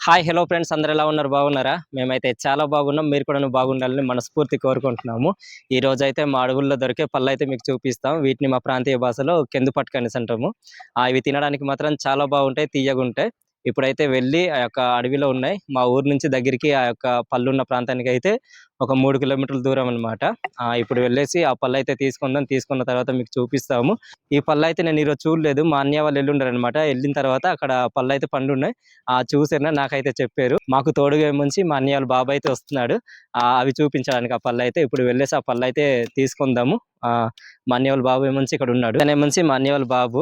Hi hello friends, అందరు ఎలా ఉన్నారు? బాగున్నారా? మేమైతే చాలా బాగున్నాం. మీరు కూడా బాగుండాలని మనస్ఫూర్తి కోరుకుంటున్నాము. ఈ రోజు అయితే మా అడవుల్లో దొరికే పళ్ళు అయితే మీకు చూపిస్తాం. వీటిని మా ప్రాంతీయ భాషలో కెందు పట్టుకు అనేసి అంటాము. ఇవి తినడానికి మాత్రం చాలా బాగుంటాయి, తీయగుంటాయి. ఇప్పుడైతే వెళ్ళి ఆ యొక్క అడవిలో ఉన్నాయి. మా ఊరు నుంచి దగ్గరికి ఆ యొక్క పళ్ళున్న ప్రాంతానికి అయితే ఒక 3 కిలోమీటర్ల దూరం అనమాట. ఇప్పుడు వెళ్ళేసి ఆ పళ్ళు అయితే తీసుకున్న తర్వాత మీకు చూపిస్తాము. ఈ పళ్ళు అయితే నేను ఈరోజు చూడలేదు. మా అన్నయ్య వాళ్ళు వెళ్ళుండారనమాట. వెళ్ళిన తర్వాత అక్కడ పళ్ళు అయితే పండున్నాయి. చూసినా నాకైతే చెప్పారు. మాకు తోడుగా ఏముంచి మా అన్నయ్య వాళ్ళ బాబాయ్ అయితే వస్తున్నాడు. అవి చూపించడానికి ఆ పళ్ళు అయితే ఇప్పుడు వెళ్ళేసి ఆ పళ్ళు అయితే తీసుకుందాము. మా అన్నయ్య వాళ్ళ బాబు ఏముంచి ఇక్కడ ఉన్నాడు. ఏముంచి మా అన్నయ్య వాళ్ళ బాబు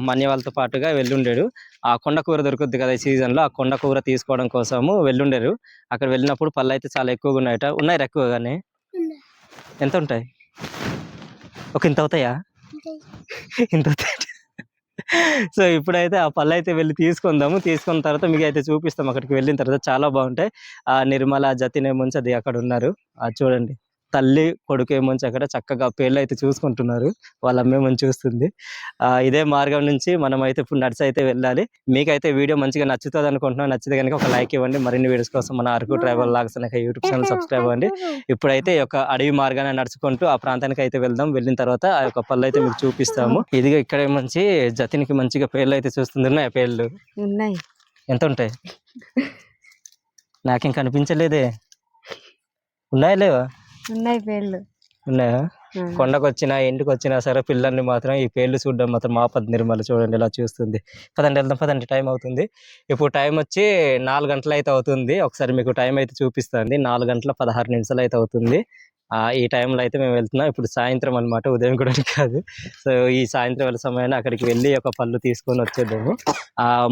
మా అన్నయ్య వాళ్ళతో పాటుగా వెళ్ళుండాడు. ఆ కొండ కూర దొరుకుద్ది కదా ఈ సీజన్ లో. ఆ కొండ కూర తీసుకోవడం కోసము వెళ్ళుండారు. అక్కడ వెళ్ళినప్పుడు పళ్ళు అయితే చాలా ఎక్కువగా ఉన్నాయట. ఉన్నాయి ఎక్కువగానే. ఎంత ఉంటాయి? ఒక ఇంత అవుతాయా? ఇంత అవుతాయి. సో ఇప్పుడైతే ఆ పళ్ళు అయితే వెళ్ళి తీసుకుందాము. తీసుకున్న తర్వాత మీకు అయితే చూపిస్తాం. అక్కడికి వెళ్ళిన తర్వాత చాలా బాగుంటాయి. నిర్మల జతిన్ ఏముంచి అది అక్కడ ఉన్నారు. చూడండి, తల్లి కొడుకు ఏముంచి అక్కడ చక్కగా పేర్లు అయితే చూసుకుంటున్నారు. వాళ్ళ అమ్మేమని చూస్తుంది. ఇదే మార్గం నుంచి మనం అయితే ఇప్పుడు నడిచి అయితే వెళ్ళాలి. మీకైతే వీడియో మంచిగా నచ్చుతుంది అనుకుంటున్నాను. నచ్చితే కనుక ఒక లైక్ ఇవ్వండి. మరిన్ని వీడియోస్ కోసం మన అరకు ట్రావెల్ లాగ్స్ అనే యూట్యూబ్ ఛానల్ సబ్స్క్రైబ్ అవ్వండి. ఇప్పుడైతే ఈ యొక్క అడవి మార్గాన్ని నడుచుకుంటూ ఆ ప్రాంతానికి అయితే వెళ్దాం. వెళ్ళిన తర్వాత ఆ యొక్క పళ్ళు అయితే మీకు చూపిస్తాము. ఇదిగా ఇక్కడ మంచి జతినికి మంచిగా పేర్లు అయితే చూస్తుంది. ఉన్నాయి పేర్లు? ఉన్నాయి. ఎంత ఉంటాయి? నాకేం కనిపించలేదే. ఉన్నాయా లేవా? ఉన్నాయి పేర్లు. ఉన్నాయా? కొండకు వచ్చినా ఇంటికి వచ్చినా సరే పిల్లల్ని మాత్రం ఈ పేర్లు చూడడం మాత్రం ఆపద్దు. నిర్మల చూడండి ఇలా చూస్తుంది. పదండి వెళ్దాం, పదండి. టైం అవుతుంది. ఇప్పుడు టైం వచ్చి 4 గంటలు అయితే అవుతుంది. ఒకసారి మీకు టైం అయితే చూపిస్తుంది. 4 గంటల 16 నిమిషాలు అయితే అవుతుంది. ఈ టైంలో అయితే మేము వెళ్తున్నాం. ఇప్పుడు సాయంత్రం అనమాట, ఉదయం కూడా కాదు. సో ఈ సాయంత్రం వేళ సమయాన్ని అక్కడికి వెళ్ళి ఒక పళ్ళు తీసుకొని వచ్చేద్దాము.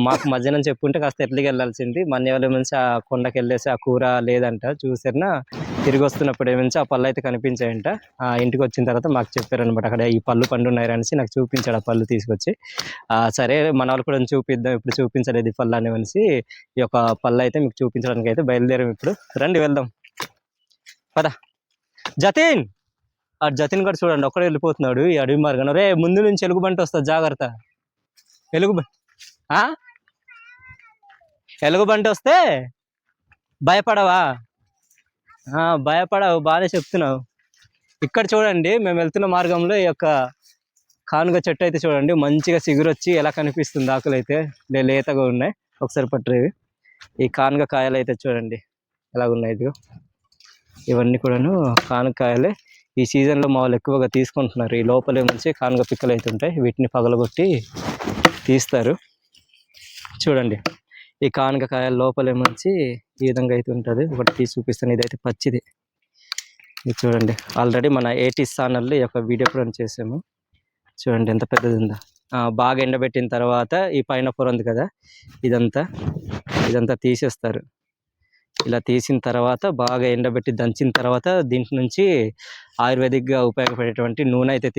మాకు మధ్యాహ్నం చెప్పుంటే కాస్త ఎర్లీగా వెళ్ళాల్సింది. మన్యవరం నుంచి ఆ కొండకి వెళ్ళేసి ఆ కూర లేదంట. చూసారునా తిరిగి వస్తున్నప్పుడు ఏమించి ఆ పళ్ళు అయితే కనిపించాయంట. ఇంటికి వచ్చిన తర్వాత మాకు చెప్పారనమాట, అక్కడ ఈ పళ్ళు పండున్నాయి అనేసి నాకు చూపించాడు. ఆ పళ్ళు తీసుకొచ్చి సరే మన వాళ్ళు కూడా చూపిద్దాం, ఇప్పుడు చూపించలేదు ఈ పళ్ళు అనేసి ఈ యొక్క పళ్ళు అయితే మీకు చూపించడానికి అయితే బయలుదేరాం. ఇప్పుడు రండి వెళ్దాం, పద. జతిన్, జతిన్ కూడా చూడండి ఒక్కడే వెళ్ళిపోతున్నాడు ఈ అడవి మార్గం. రే ముందు నుంచి ఎలుగుబంటి వస్తుంది, జాగ్రత్త. ఎలుగుబంటి వస్తే భయపడవా? భయపడవు, బాగానే చెప్తున్నావు. ఇక్కడ చూడండి, మేము వెళ్తున్న మార్గంలో ఈ యొక్క కానుగ చెట్టు అయితే చూడండి మంచిగా చిగురొచ్చి ఎలా కనిపిస్తుంది. ఆకులు అయితే లేతగా ఉన్నాయి. ఒకసారి పట్టరేవి. ఈ కానుగ కాయలు అయితే చూడండి ఎలాగున్నాయి. ఇదిగో ఇవన్నీ కూడాను కానుగ కాయలే. ఈ సీజన్లో మా వాళ్ళు ఎక్కువగా తీసుకుంటున్నారు. ఈ లోపలే మంచి కానుగ పిక్కలు అయితే ఉంటాయి. వీటిని పగలగొట్టి తీస్తారు. చూడండి, ఈ కానుగ కాయల లోపలే మంచి ఈ విధంగా అయితే ఉంటుంది. ఒకటి తీసి చూపిస్తాను. ఇదైతే పచ్చిది. ఇది చూడండి, ఆల్రెడీ మన 80s ఛానల్లో ఈ యొక్క వీడియో కూడా చేసాము. చూడండి ఎంత పెద్దది ఉందో. బాగా ఎండబెట్టిన తర్వాత ఈ పైన పొర ఉంది కదా, ఇదంతా తీసేస్తారు. ఇలా తీసిన తర్వాత బాగా ఎండబెట్టి దంచిన తర్వాత దీంట్ నుంచి ఆయుర్వేదిక్గా ఉపయోగపడేటువంటి నూనె అయితే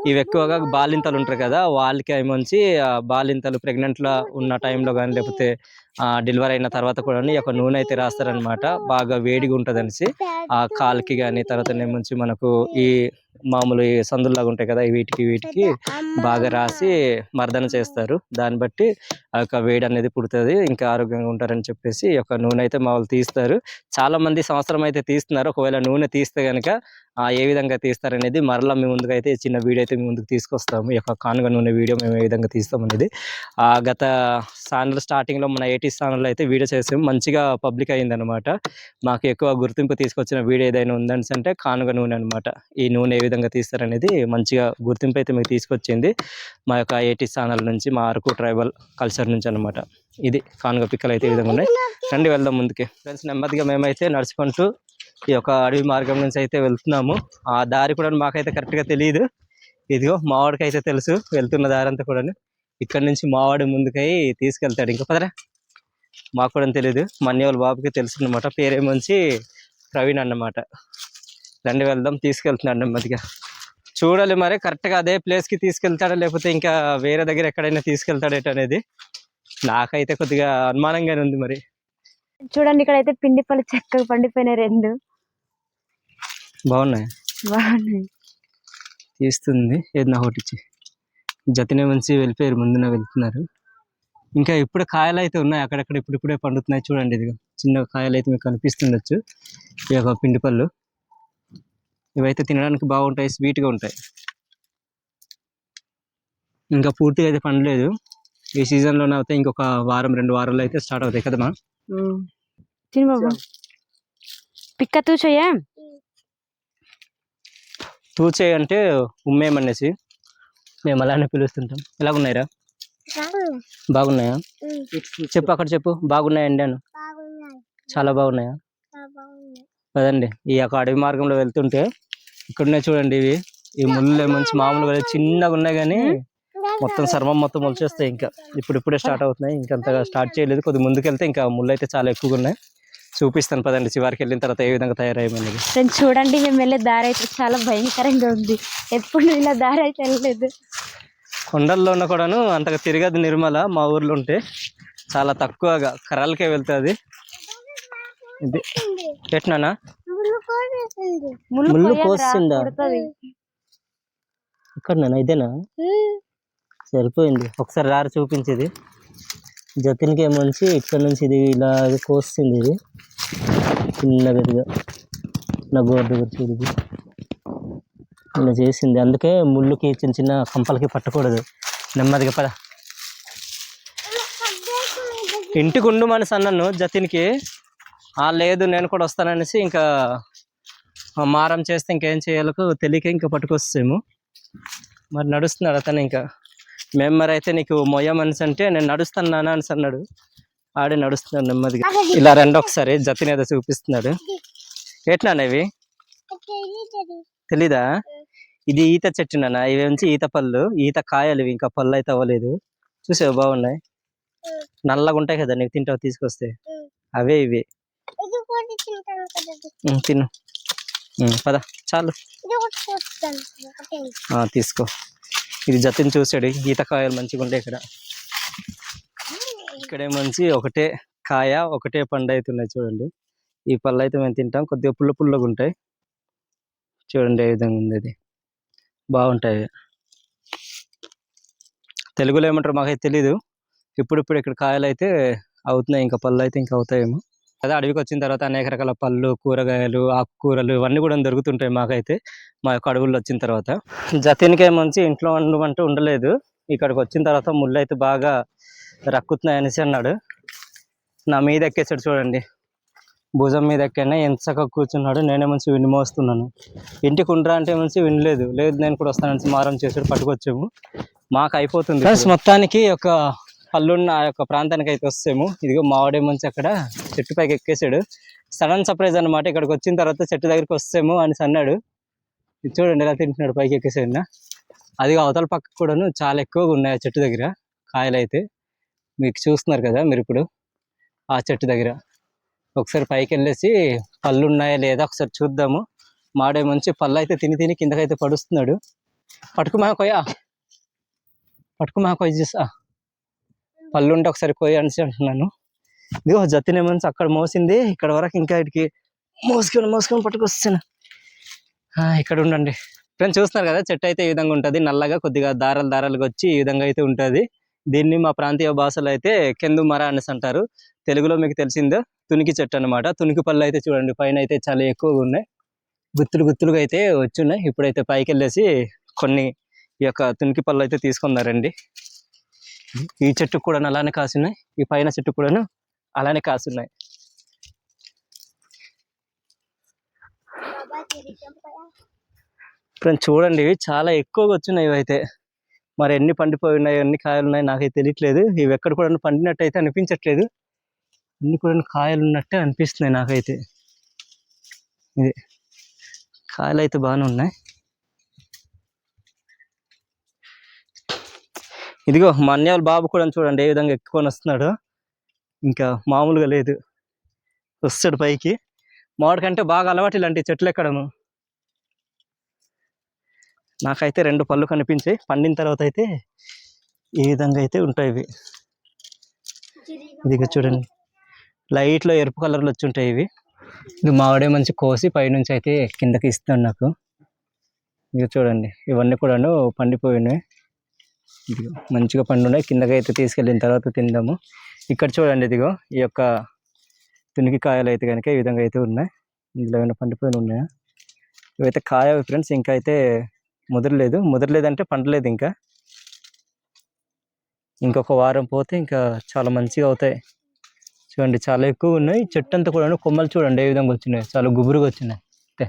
ఇవి ఎక్కువగా బాలింతలు ఉంటారు కదా, వాళ్ళకి ఏమొచ్చి బాలింతలు ప్రెగ్నెంట్లో ఉన్న టైంలో కానీ లేకపోతే డెలివరీ అయిన తర్వాత కూడా ఈ యొక్క నూనె అయితే రాస్తారనమాట. బాగా వేడిగా ఉంటుంది అనేసి కాలుకి కానీ, తర్వాత ఏమొచ్చి మనకు ఈ మామూలు సందుల్లాగా ఉంటాయి కదా, వీటికి బాగా రాసి మర్దన చేస్తారు. దాన్ని బట్టి ఆ యొక్క వేడి అనేది పుడుతుంది, ఇంకా ఆరోగ్యంగా ఉంటారని చెప్పేసి ఈ యొక్క నూనె అయితే మా వాళ్ళు తీస్తారు. చాలా మంది సంవత్సరం అయితే తీస్తున్నారు. ఒకవేళ నూనె తీస్తే కనుక ఏ విధంగా తీస్తారనేది మరలా మీ ముందుకు అయితే చిన్న వీడియో అయితే మీ ముందుకు తీసుకొస్తాము. ఈ యొక్క కానుగ నూనె వీడియో మేము ఏ విధంగా తీస్తాం అనేది. గత ఛానల్ స్టార్టింగ్లో మన 80s ఛానల్లో అయితే వీడియో చేసాము. మంచిగా పబ్లిక్ అయిందనమాట. మాకు ఎక్కువ గుర్తింపు తీసుకొచ్చిన వీడియో ఏదైనా ఉందని అంటే కానుగ నూనె అనమాట. ఈ నూనె ఏ విధంగా తీస్తారనేది మంచిగా గుర్తింపు అయితే మీకు తీసుకొచ్చింది మా యొక్క 80s ఛానల్ నుంచి, మా అరకు ట్రైబల్ కల్చర్ నుంచి అనమాట. ఇది కానుగ పిక్కలు అయితే ఈ విధంగా ఉన్నాయి. రండి వెళ్దాం ముందుకే. ఫ్రెండ్స్, నెమ్మదిగా మేమైతే నడుచుకుంటూ ఈ యొక్క అడవి మార్గం నుంచి అయితే వెళ్తున్నాము. ఆ దారి కూడా మాకైతే కరెక్ట్గా తెలియదు. ఇదిగో మావాడికి అయితే తెలుసు వెళ్తున్న దారి అంతా కూడా. ఇక్కడ నుంచి మావాడు ముందుకై తీసుకెళ్తాడు. ఇంకా పదరా, మాకు కూడా తెలియదు. మన్య వాళ్ళ బాబుకి తెలుసు అనమాట. పేరేమొచ్చి ప్రవీణ్ అన్నమాట. రండి వెళ్దాం, తీసుకెళ్తున్నాడు నెమ్మదిగా. చూడాలి మరి కరెక్ట్గా అదే ప్లేస్కి తీసుకెళ్తాడా లేకపోతే ఇంకా వేరే దగ్గర ఎక్కడైనా తీసుకెళ్తాడేట అనేది నాకైతే కొద్దిగా అనుమానంగానే ఉంది. మరి చూడండి, ఇక్కడ అయితే పిండి పళ్ళు చక్కగా పండిపోయినాయి. 2 బాగున్నాయి. తీస్తుంది ఏదైనా ఒకటి ఇచ్చి. జతినే మంచి వెళ్ళిపోయారు, ముందున వెళ్తున్నారు. ఇంకా ఇప్పుడు కాయలు అయితే ఉన్నాయి అక్కడక్కడ, ఇప్పుడిప్పుడే పండుతున్నాయి చూడండి. ఇది చిన్న కాయలు అయితే మీకు కనిపిస్తుండొచ్చు. ఈ యొక్క పిండి పళ్ళు ఇవైతే తినడానికి బాగుంటాయి, స్వీట్గా ఉంటాయి. ఇంకా పూర్తిగా అయితే పండలేదు. ఈ సీజన్లోనే అయితే ఇంకొక వారం 2 వారాలు అయితే స్టార్ట్ అవుతాయి కదమ్మా. తిను బాబు. పిక్క తూచయ్యా. తూచే అంటే ఉమ్మేమనేసి మేము అలానే పిలుస్తుంటాం. ఎలాగున్నాయిరా? బాగున్నాయా? చెప్పు, అక్కడ చెప్పు. బాగున్నాయండి అను. చాలా బాగున్నాయా? కదండి. ఈ యొక్క అడవి మార్గంలో వెళ్తుంటే ఇక్కడ ఉన్నాయి చూడండి. ఈ ముళ్ళు మంచి మామూలుగా చిన్నగా ఉన్నాయి కానీ మొత్తం చర్మం మొత్తం మొలిచేస్తాయి. ఇంకా ఇప్పుడిప్పుడే స్టార్ట్ అవుతున్నాయి. ఇంకంతగా స్టార్ట్ చేయలేదు. కొద్ది ముందుకెళ్తే ఇంకా ముళ్ళు అయితే చాలా ఎక్కువగా ఉన్నాయి. చూపిస్తాను పదండి, చివరికి వెళ్ళిన తర్వాత ఏ విధంగా తయారయ్యమనేది. ఫ్రెండ్స్ చూడండి, మేము వెళ్ళే దారి అయితే చాలా భయంకరంగా ఉంది. ఎప్పుడు ఇలా దారి అయితే వెళ్ళలేదు. కొండల్లో ఉన్న కూడాను అంతగా తిరగదు నిర్మల. మా ఊర్లో ఉంటే చాలా తక్కువగా కర్రలకే వెళ్తుంది. ఇది ఎట్నానా ముళ్ళు కోస్తుందా? ఇక్కడ నేను ఇదేనా? సరిపోయింది. ఒకసారి రారు చూపించేది. జతిన్కి ఏమొచ్చి ఇక్కడ నుంచి ఇది ఇలా కోస్తుంది. ఇది చిన్నగా నా గోడ దగ్గర చూడదు ఇలా చేసింది. అందుకే ముళ్ళుకి చిన్న చిన్న కంపలకి పట్టకూడదు. నెమ్మదిగా పద. ఇంటికి ఉండు మనసు అన్నాను జతిన్కి. లేదు నేను కూడా వస్తాననేసి ఇంకా మారం చేస్తే ఇంకేం చేయాలకు తెలియక ఇంకా పట్టుకొస్తాము. మరి నడుస్తున్నాడు అతను. ఇంకా మేము మరి అయితే నీకు మొయ్య మనసు అంటే నేను నడుస్తాను నాన్న అని అన్నాడు. ఆడే నడుస్తున్నాడు నెమ్మదిగా. ఇలా రండి ఒకసారి. జతిన్ ఏదో చూపిస్తున్నాడు. ఎట్నానేవి తెలీదా? ఇది ఈత చెట్టు నాన్న. ఇవి నుంచి ఈత పళ్ళు, ఈత కాయలు. ఇవి ఇంకా పళ్ళు అయితే అవ్వలేదు. చూసావు బాగున్నాయి, నల్లగా ఉంటాయి కదా. నీకు తింటావు తీసుకొస్తే. అవే ఇవి. తిను. పద చాలు తీసుకో. ఇది జతిన్ చూసాడు. ఈత కాయలు మంచిగా ఉంటాయి ఇక్కడ. ఇక్కడే మంచి ఒకటే కాయ ఒకటే పండు అవుతున్నాయి చూడండి. ఈ పళ్ళు అయితే మేము తింటాం. కొద్దిగా పుల్లగా ఉంటాయి చూడండి. ఏ విధంగా ఉంది ఇది. బాగుంటాయి. తెలుగులో ఏమంటారు మాకైతే తెలీదు. ఇప్పుడు ఇక్కడ కాయలు అయితే అవుతున్నాయి. ఇంకా పళ్ళు అయితే ఇంకా అవుతాయేమో కదా. అడవికి వచ్చిన తర్వాత అనేక రకాల పళ్ళు, కూరగాయలు, ఆకుకూరలు ఇవన్నీ కూడా దొరుకుతుంటాయి మాకైతే మా యొక్క అడవుల్లో వచ్చిన తర్వాత. జతిన్కి ఏమొచ్చి ఇంట్లో ఉండమంటూ ఉండలేదు. ఇక్కడికి వచ్చిన తర్వాత ముళ్ళు అయితే బాగా రక్కుతున్నాయి అనేసి అన్నాడు. నా మీద ఎక్కేసాడు చూడండి. భుజం మీద ఎక్కైనా ఎంత చక్కగా కూర్చున్నాడు. నేనే మంచి విండి మోస్తున్నాను. ఇంటికి ఉండరా అంటే మంచి వినలేదు. లేదు నేను కూడా వస్తానని మారం చేసాడు. పట్టుకొచ్చాము. మాకు అయిపోతుంది ఫ్రెండ్స్. మొత్తానికి ఒక పళ్ళున్న ఆ యొక్క ప్రాంతానికి అయితే వస్తాము. ఇదిగో మావాడే మంచి అక్కడ చెట్టు పైకి ఎక్కేసాడు. సడన్ సర్ప్రైజ్ అనమాట. ఇక్కడికి వచ్చిన తర్వాత చెట్టు దగ్గరికి వస్తాము అని అన్నాడు. ఇది చూడండి ఎలా తింటున్నాడు పైకి ఎక్కేసాడు. అది అవతల పక్క కూడాను చాలా ఎక్కువగా ఉన్నాయి ఆ చెట్టు దగ్గర కాయలు అయితే. మీకు చూస్తున్నారు కదా మీరు ఇప్పుడు ఆ చెట్టు దగ్గర. ఒకసారి పైకి వెళ్ళేసి పళ్ళు ఉన్నాయా లేదా ఒకసారి చూద్దాము. మాడే మంచి పళ్ళు అయితే తిని కిందకైతే పడుస్తున్నాడు. పట్టుకుమా కొయ్య చూసా. పళ్ళు ఉంటే ఒకసారి కొయ్య అనేసి అంటున్నాను. ఇదిగో జతినే మంచి అక్కడ మోసింది. ఇక్కడ వరకు ఇంకా ఇటుకి మోసుకొని పట్టుకొస్తాను. ఇక్కడ ఉండండి ఫ్రెండ్స్. చూస్తున్నారు కదా చెట్టు అయితే ఈ విధంగా ఉంటుంది. నల్లగా కొద్దిగా దారాలుగా వచ్చి ఈ విధంగా అయితే ఉంటుంది. దీన్ని మా ప్రాంతీయ భాషలో అయితే కెందు మర అనేసి అంటారు. తెలుగులో మీకు తెలిసిందో తునికి చెట్టు అనమాట. తునికి పళ్ళు అయితే చూడండి పైన అయితే చాలా ఎక్కువగా ఉన్నాయి. గుత్తులుగా అయితే వచ్చున్నాయి. ఇప్పుడైతే పైకి వెళ్ళేసి కొన్ని ఈ యొక్క తునికి పళ్ళు అయితే తీసుకున్నారండి. ఈ చెట్టు కూడా అలానే కాసున్నాయి. ఈ పైన చెట్టు కూడాను అలానే కాసున్నాయి. ఫ్రెండ్స్ చూడండి చాలా ఎక్కువగా వచ్చినాయి ఇవైతే. మరి ఎన్ని పండిపోయి ఉన్నాయి, ఎన్ని కాయలు ఉన్నాయి నాకైతే తెలియట్లేదు. ఇవి ఎక్కడ కూడా పండినట్టు అయితే అనిపించట్లేదు. అన్ని కూడా కాయలు ఉన్నట్టే అనిపిస్తున్నాయి నాకైతే. ఇది కాయలు అయితే బాగానే ఉన్నాయి. ఇదిగో మా అన్నయ్య బాబు కూడా చూడండి ఏ విధంగా ఎక్కుకొని వస్తున్నాడు. ఇంకా మామూలుగా లేదు. వస్తాడు పైకి. మామిడికంటే బాగా అలవాటు ఇలాంటి చెట్లు ఎక్కడము. నాకైతే 2 పళ్ళు కనిపించాయి. పండిన తర్వాత అయితే ఈ విధంగా అయితే ఉంటాయి ఇవి. ఇదిగో చూడండి లైట్లో ఎరుపు కలర్లో వచ్చి ఉంటాయి ఇవి. ఇది మామిడే మంచి కోసి పైనుంచి అయితే కిందకి ఇస్తున్నాడు నాకు. ఇక చూడండి ఇవన్నీ కూడాను పండిపోయినాయి. ఇదిగో మంచిగా పండు ఉన్నాయి, కిందకి అయితే తీసుకెళ్ళిన తర్వాత తిందాము. ఇక్కడ చూడండి, ఇదిగో ఈ యొక్క తునికి కాయలు అయితే కనుక ఈ విధంగా అయితే ఉన్నాయి. ఇందులో ఏమైనా పండిపోయిన ఉన్నాయా? ఇవైతే కాయ ఫ్రెండ్స్, ఇంకా అయితే ముదరలేదంటే పండలేదు. ఇంకా ఇంకొక వారం పోతే ఇంకా చాలా మంచిగా అవుతాయి. చూడండి చాలా ఎక్కువ ఉన్నాయి. చెట్టు అంతా కూడా కొమ్మలు చూడండి ఏ విధంగా వచ్చినాయి, చాలా గుబురుగా వచ్చినాయి. అంతే,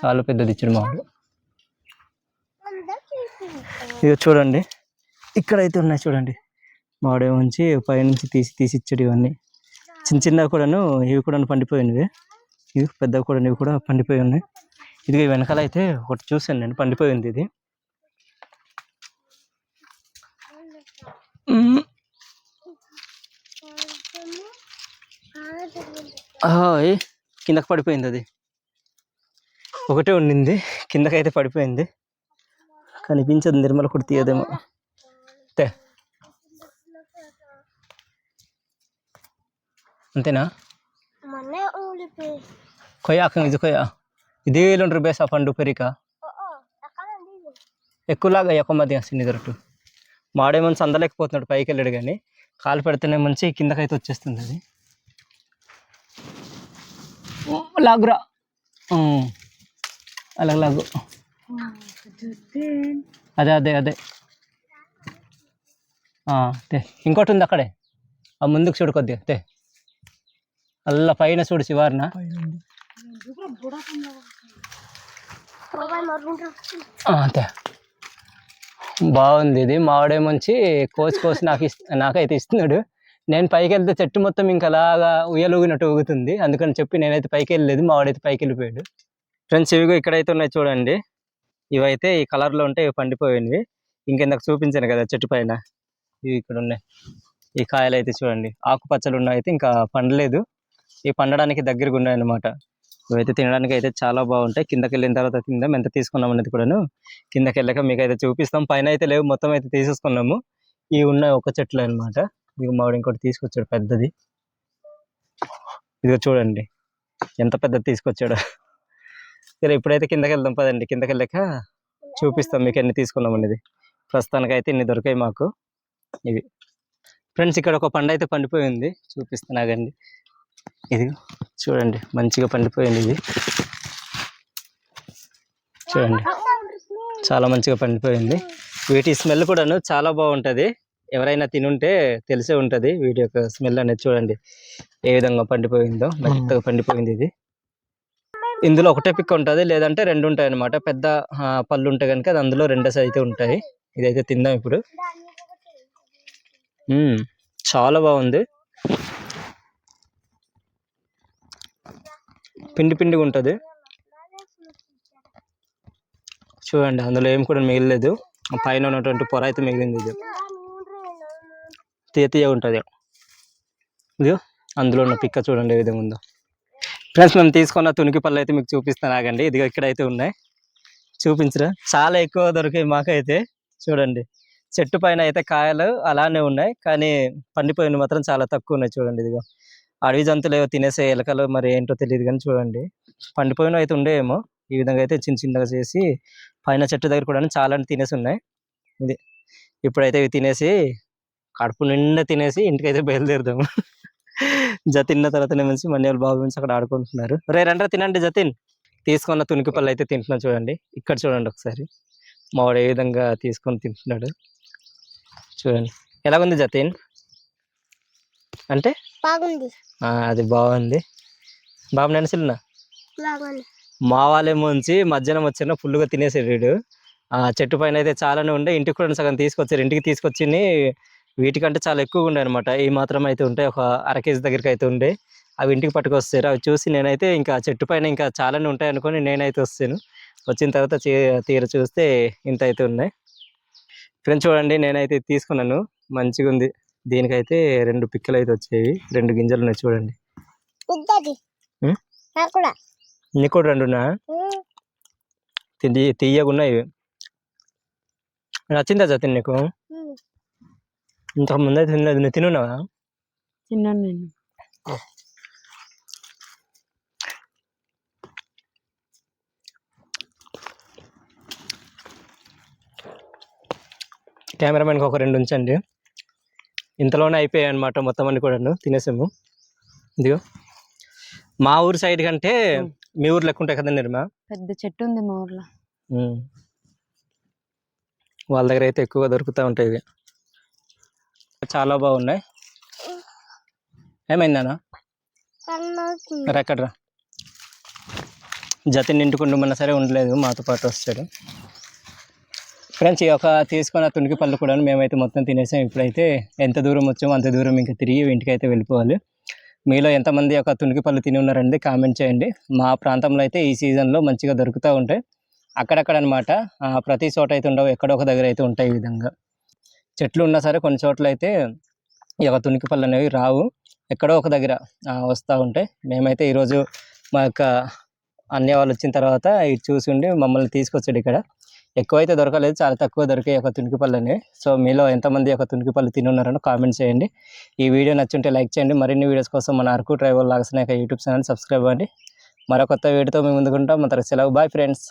చాలా పెద్దది ఇచ్చిన మామిడి. ఇక చూడండి ఇక్కడైతే ఉన్నాయి చూడండి, మామిడి నుంచి పైనుంచి తీసి ఇచ్చాడు. ఇవన్నీ చిన్న చిన్నవి కూడాను, ఇవి కూడా పండిపోయినవి. ఇవి పెద్దవి కూడా, ఇవి కూడా పండిపోయి ఉన్నాయి. ఇది వెనకాల అయితే ఒకటి చూసాను నేను, పండిపోయింది ఇది. కిందకి పడిపోయింది, అది ఒకటే ఉండింది, కిందకైతే పడిపోయింది. కనిపించదు, నిర్మల కూడా తీయదేమో. అంతేనా? కొయ్య ఇది కొయ్య, ఇది వేలుండ్రు బేసా పండు పెరిక ఎక్కువలాగా ఎక్కువ మధ్య సిన్నిదరట్టు మాడేమో అందలేకపోతున్నాడు, పైకి వెళ్ళాడు కానీ కాలు పెడితేనే మంచి కిందకైతే వచ్చేస్తుంది. అది లాగురా, అలాగ లాగు. అదే అదే అదే తే ఇంకోటి ఉంది అక్కడే, ఆ ముందుకు చూడు కొద్దిగా. తే అల్ల పైన చూడు శివారిన. అంతే, బాగుంది. ఇది మామిడేమొంచి కోసి నాకైతే ఇస్తున్నాడు. నేను పైకి వెళ్తే చెట్టు మొత్తం ఇంకా అలాగా ఉయ్యలుగినట్టు ఊగుతుంది, అందుకని చెప్పి నేనైతే పైకి వెళ్ళలేదు, మావాడైతే పైకి వెళ్ళిపోయాడు. ఫ్రెండ్స్ ఇవిగో ఇక్కడైతే ఉన్నాయి చూడండి, ఇవైతే ఈ కలర్లో ఉంటే ఇవి పండిపోయినవి. ఇంకెందుకు చూపించాను కదా చెట్టు పైన, ఇవి ఇక్కడ ఉన్నాయి. ఈ కాయలు అయితే చూడండి ఆకుపచ్చలు ఉన్నాయి, అయితే ఇంకా పండలేదు. ఇవి పండడానికి దగ్గరగా ఉన్నాయి అన్నమాట. ఇవైతే తినడానికి అయితే చాలా బాగుంటాయి. కిందకి వెళ్ళిన తర్వాత తిందాం, ఎంత తీసుకున్నాం అనేది కూడాను కిందకి వెళ్ళాక మీకు అయితే చూపిస్తాం. పైన అయితే లేవు, మొత్తం అయితే తీసేసుకున్నాము. ఇవి ఉన్నాయి ఒక చెట్లు అనమాట. ఇది మామిడి ఇంకోటి తీసుకొచ్చాడు పెద్దది, ఇదిగో చూడండి ఎంత పెద్దది తీసుకొచ్చాడు. సరే ఇప్పుడైతే కిందకి వెళ్దాం పదండి, కిందకి వెళ్ళాక చూపిస్తాం మీకు ఎన్ని తీసుకున్నాం అనేది. ప్రస్తుతానికి అయితే ఇన్ని దొరికాయి మాకు. ఇవి ఫ్రెండ్స్ ఇక్కడ ఒక పండు అయితే పండిపోయింది, చూపిస్తున్నాగండి. ఇది చూడండి మంచిగా పండిపోయింది. ఇది చూడండి చాలా మంచిగా పండిపోయింది. వీటి స్మెల్ కూడాను చాలా బాగుంటుంది, ఎవరైనా తినుంటే తెలిసే ఉంటుంది వీటి యొక్క స్మెల్ అనేది. చూడండి ఏ విధంగా పండిపోయిందో, మెత్తగా పండిపోయింది. ఇది ఇందులో ఒకటే పిక్ ఉంటుంది, లేదంటే రెండు ఉంటాయి అనమాట. పెద్ద పళ్ళు ఉంటాయి కనుక అది అందులో రెండేసి అయితే ఉంటాయి. ఇదైతే తిందాం ఇప్పుడు. చాలా బాగుంది, పిండిగా ఉంటుంది. చూడండి అందులో ఏం కూడా మిగిలేదు, పైన ఉన్నటువంటి పొర అయితే మిగిలింది. ఇది తీయ ఉంటుంది. ఇది అందులో ఉన్న పిక్క చూడండి ఏ విధంగా ఉందో. ఫ్రెండ్స్ మేము తీసుకున్న తునికి పళ్ళు అయితే మీకు చూపిస్తాను ఆగండి. ఇదిగో ఇక్కడైతే ఉన్నాయి, చూపించరా. చాలా ఎక్కువ దొరికాయి మాకైతే. చూడండి చెట్టు పైన అయితే కాయలు అలానే ఉన్నాయి, కానీ పండిపోయిన మాత్రం చాలా తక్కువ ఉన్నాయి. చూడండి ఇదిగో అడవి జంతువులు ఏవో తినేసే ఎలకలు మరి ఏంటో తెలియదు, కానీ చూడండి పండిపోయిన అయితే ఉండేమో. ఈ విధంగా అయితే చిన్నగా చేసి పైన చెట్టు దగ్గర కూడా చాలా తినేసి ఉన్నాయి. ఇది ఇప్పుడైతే ఇవి తినేసి కడుపు నిండా తినేసి ఇంటికైతే బయలుదేరుదాము. జతిన్న తర్వాత మంచి మన్యాలు బాబు నుంచి అక్కడ ఆడుకుంటున్నారు. రండ్రా తినండి. జతిన్ తీసుకున్న తునికి పళ్ళు అయితే తింటున్నాడు చూడండి. ఇక్కడ చూడండి ఒకసారి మావాడు ఏ విధంగా తీసుకొని తింటున్నాడు చూడండి. ఎలాగుంది జతిన్? అంటే బాగుంది, అది బాగుంది. బాబు నెనసిల్నా మా వాళ్ళేమోంచి మధ్యాహ్నం వచ్చిన ఫుల్గా తినేసాడు వీడు. చెట్టు పైన అయితే చాలానే ఉండే, ఇంటికి కూడా సగం తీసుకొచ్చారు. ఇంటికి తీసుకొచ్చి వీటికంటే చాలా ఎక్కువగా ఉండే అనమాట. ఈ మాత్రం అయితే ఉంటాయి, ఒక అర కేజీ దగ్గరికి అయితే ఉండే. అవి ఇంటికి పట్టుకొస్తారు. అవి చూసి నేనైతే ఇంకా చెట్టు పైన ఇంకా చాలానే ఉంటాయి అనుకొని నేనైతే వస్తాను. వచ్చిన తర్వాత తీర చూస్తే ఇంత అయితే ఉన్నాయి. ఫ్రెండ్స్ చూడండి నేనైతే తీసుకున్నాను, మంచిగా ఉంది. దీనికైతే 2 పిక్కలు అయితే వచ్చేవి, 2 గింజలు ఉన్నాయి చూడండి. నీకు కూడా 2 తీయగా ఉన్నాయి. నచ్చిందా జతిన్ నీకు? ఇంతకు ముందే తినలేదు, నువ్వు తిన్నావా? తిన్నాను నేను. కెమెరామెన్కి ఒక 2 ఉంచండి. ఇంతలోనే అయిపోయాయి అనమాట మొత్తం అన్ని కూడా తినేసాము. ఇదిగో మా ఊరు సైడ్ కంటే మీ ఊరు లెక్క ఉంటాయి కదా నిర్మా, పెద్ద చెట్టు ఉంది మా ఊర్లో. వాళ్ళ దగ్గర అయితే ఎక్కువగా దొరుకుతూ ఉంటాయి ఇవి. చాలా బాగున్నాయి. ఏమైందానా ఎక్కడ్రా జతిన్ ఇంటికుండమన్నా సరే ఉండలేదు, మాతో పాటు వస్తాడు. ఫ్రెండ్స్ ఈ యొక్క తీసుకున్న తునికి పళ్ళు కూడా మేమైతే మొత్తం తినేసాం. ఇప్పుడైతే ఎంత దూరం వచ్చామో అంత దూరం ఇంకా తిరిగి ఇంటికి అయితే వెళ్ళిపోవాలి. మీలో ఎంతమంది యొక్క తునికి పళ్ళు తిని ఉన్నారండి కామెంట్ చేయండి. మా ప్రాంతంలో అయితే ఈ సీజన్లో మంచిగా దొరుకుతూ ఉంటాయి. అక్కడక్కడ అనమాట, ప్రతి చోట అయితే ఉండవు, ఎక్కడో ఒక దగ్గర అయితే ఉంటాయి. ఈ విధంగా చెట్లు ఉన్నా సరే కొన్ని చోట్ల అయితే ఈ యొక్క తునికి పళ్ళు అనేవి రావు, ఎక్కడో ఒక దగ్గర వస్తూ ఉంటాయి. మేమైతే ఈరోజు మా యొక్క అన్నయ్య వాళ్ళు వచ్చిన తర్వాత ఇది చూసి ఉండి మమ్మల్ని తీసుకొచ్చాడు. ఇక్కడ ఎక్కువైతే దొరకలేదు, చాలా తక్కువ దొరికే ఒక తునికి పళ్ళు అనేవి. సో మీలో ఎంతమంది యొక్క తునికి పళ్ళు తిని ఉన్నారో కామెంట్ చేయండి. ఈ వీడియో నచ్చుంటే లైక్ చేయండి. మరిన్ని వీడియోస్ కోసం మన అరకు ట్రైబల్ వ్లాగ్స్ అనే యూట్యూబ్ ఛానల్ సబ్స్క్రైబ్ అవ్వండి. మరో కొత్త వీడియోతో మేము ముందుకుంటాం. మన సెలవు. Bye friends.